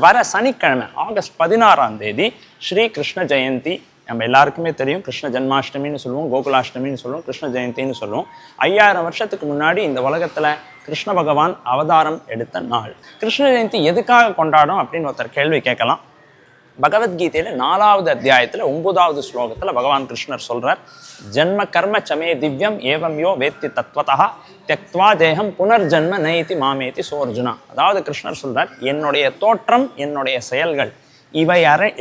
வர சனிக்கிழமை ஆகஸ்ட் 16ஆம் தேதி ஸ்ரீ கிருஷ்ண ஜெயந்தி. நம்ம எல்லாருக்குமே தெரியும், கிருஷ்ண ஜென்மாஷ்டமின்னு சொல்லுவோம், கோகுலாஷ்டமின்னு சொல்லுவோம், கிருஷ்ண ஜெயந்தின்னு சொல்லுவோம். 5000 வருஷத்துக்கு முன்னாடி இந்த உலகத்தில் கிருஷ்ண பகவான் அவதாரம் எடுத்த நாள். கிருஷ்ண ஜெயந்தி எதுக்காக கொண்டாடும் அப்படின்னு ஒருத்தர் கேள்வி கேட்கலாம். பகவத்கீதையில 4வது அத்தியாயத்தில் 9வது ஸ்லோகத்தில் பகவான் கிருஷ்ணர் சொல்றார், ஜன்ம கர்ம சமே திவ்யம் ஏவம் யோ வேத்தி தத்வதா தெக்த்வா தேகம் புனர்ஜன்ம நைதி மாமேதி சோர்ஜுனா. அதாவது கிருஷ்ணர் சொல்றார், என்னுடைய தோற்றம், என்னுடைய செயல்கள் இவை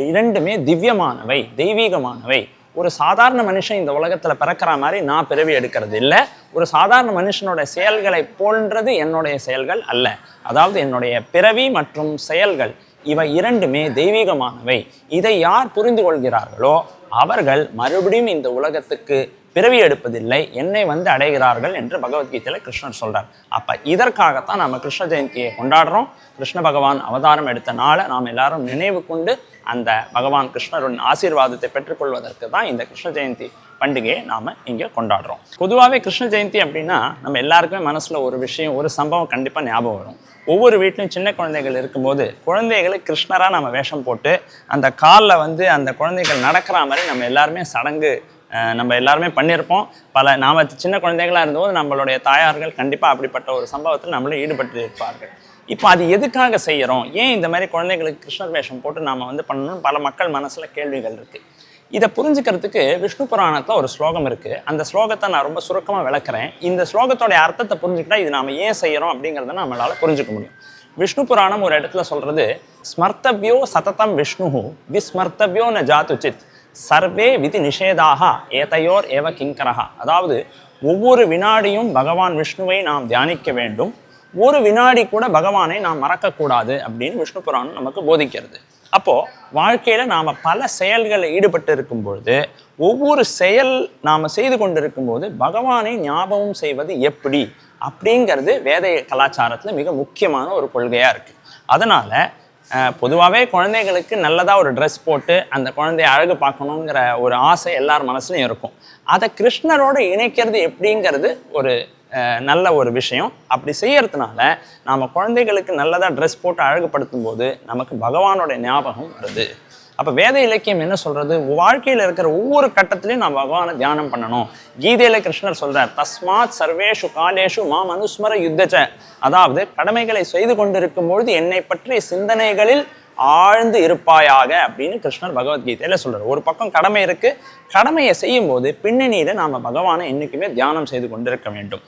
இரண்டுமே திவ்யமானவை, தெய்வீகமானவை. ஒரு சாதாரண மனுஷன் இந்த உலகத்தில் பிறக்கிற மாதிரி நான் பிறவி எடுக்கிறது இல்லை. ஒரு சாதாரண மனுஷனோட செயல்களை போன்றது என்னுடைய செயல்கள் அல்ல. அதாவது என்னுடைய பிறவி மற்றும் செயல்கள் இவை இரண்டுமே தெய்வீகமானவை. இதை யார் புரிந்து கொள்கிறார்களோ அவர்கள் மறுபடியும் இந்த உலகத்துக்கு பிறவி எடுப்பதில்லை, என்னை அடைகிறார்கள் என்று பகவத்கீதையில கிருஷ்ணர் சொல்றார். அப்ப இதற்காகத்தான் நம்ம கிருஷ்ண ஜெயந்தியை கொண்டாடுறோம். கிருஷ்ண பகவான் அவதாரம் எடுத்த நாளை நாம் எல்லாரும் நினைவு கொண்டு அந்த பகவான் கிருஷ்ணரின் ஆசீர்வாதத்தை பெற்றுக்கொள்வதற்கு தான் இந்த கிருஷ்ண ஜெயந்தி பண்டிகையை நாம இங்க கொண்டாடுறோம். பொதுவாகவே கிருஷ்ண ஜெயந்தி அப்படின்னா நம்ம எல்லாருக்குமே மனசுல ஒரு விஷயம், ஒரு சம்பவம் கண்டிப்பா ஞாபகம் வரும். ஒவ்வொரு வீட்லையும் சின்ன குழந்தைகள் இருக்கும்போது குழந்தைகளை கிருஷ்ணரா நம்ம வேஷம் போட்டு அந்த காலில் அந்த குழந்தைகள் நடக்கிற மாதிரி நம்ம எல்லாருமே சடங்கு நம்ம எல்லாருமே பண்ணியிருப்போம். நாம் சின்ன குழந்தைகளாக இருந்தபோது நம்மளுடைய தாயார்கள் கண்டிப்பாக அப்படிப்பட்ட ஒரு சம்பவத்தில் நம்மளே ஈடுபட்டு இருப்பார்கள். இப்போ அது எதுக்காக செய்கிறோம், ஏன் இந்த மாதிரி குழந்தைகளுக்கு கிருஷ்ணர் வேஷம் போட்டு நாம் பண்ணணும்னு பல மக்கள் மனசில் கேள்விகள் இருக்குது. இதை புரிஞ்சுக்கிறதுக்கு விஷ்ணு புராணத்தில் ஒரு ஸ்லோகம் இருக்குது. அந்த ஸ்லோகத்தை நான் ரொம்ப சுருக்கமாக விளக்குறேன். இந்த ஸ்லோகத்தோடைய அர்த்தத்தை புரிஞ்சுக்கிட்டா இது நாம் ஏன் செய்கிறோம் அப்படிங்கிறத நம்மளால் புரிஞ்சுக்க முடியும். விஷ்ணு புராணம் ஒரு இடத்துல சொல்கிறது, ஸ்மர்த்தவ்யோ சததம் விஷ்ணு விஸ்மர்த்தவ்யோ ந ஜாத்துச்சித் சர்வே விதி நிஷேதாக ஏதையோர் ஏவ கிங்கரஹா. அதாவது ஒவ்வொரு வினாடியும் பகவான் விஷ்ணுவை நாம் தியானிக்க வேண்டும், ஒரு வினாடி கூட பகவானை நாம் மறக்கக்கூடாது அப்படின்னு விஷ்ணு புராணம் நமக்கு போதிக்கிறது. அப்போது வாழ்க்கையில் நாம் பல செயல்களில் ஈடுபட்டு இருக்கும் பொழுது ஒவ்வொரு செயல் நாம் செய்து கொண்டிருக்கும் போது பகவானை ஞாபகம் செய்வது எப்படி அப்படிங்கிறது வேத கலாச்சாரத்தில் மிக முக்கியமான ஒரு கொள்கையாக இருக்குது. அதனால் பொதுவாகவே குழந்தைகளுக்கு நல்லதாக ஒரு ட்ரெஸ் போட்டு அந்த குழந்தைய அழகு பார்க்கணுங்கிற ஒரு ஆசை எல்லார் மனசுலையும் இருக்கும். அதை கிருஷ்ணரோடு இணைக்கிறது எப்படிங்கிறது ஒரு நல்ல ஒரு விஷயம். அப்படி செய்யறதுனால நாம் குழந்தைகளுக்கு நல்லதாக ட்ரெஸ் போட்டு அழகுபடுத்தும் போது நமக்கு பகவானோட ஞாபகம் வருது. அப்போ வேத இலக்கியம் என்ன சொல்கிறது, வாழ்க்கையில் இருக்கிற ஒவ்வொரு கட்டத்திலையும் நாம் பகவானை தியானம் பண்ணணும். கீதையில கிருஷ்ணர் சொல்கிறார், தஸ்மாத் சர்வேஷு காலேஷு மாம் அனுஸ்மர யுத்தச்ச. அதாவது கடமைகளை செய்து கொண்டிருக்கும் பொழுது என்னை பற்றிய சிந்தனைகளில் ஆழ்ந்து இருப்பாயாக அப்படின்னு கிருஷ்ணர் பகவத்கீதையில சொல்றாரு. ஒரு பக்கம் கடமை இருக்கு, கடமையை செய்யும் போது பின்னணியில நாம பகவானை என்னைக்குமே தியானம் செய்து கொண்டிருக்க வேண்டும்.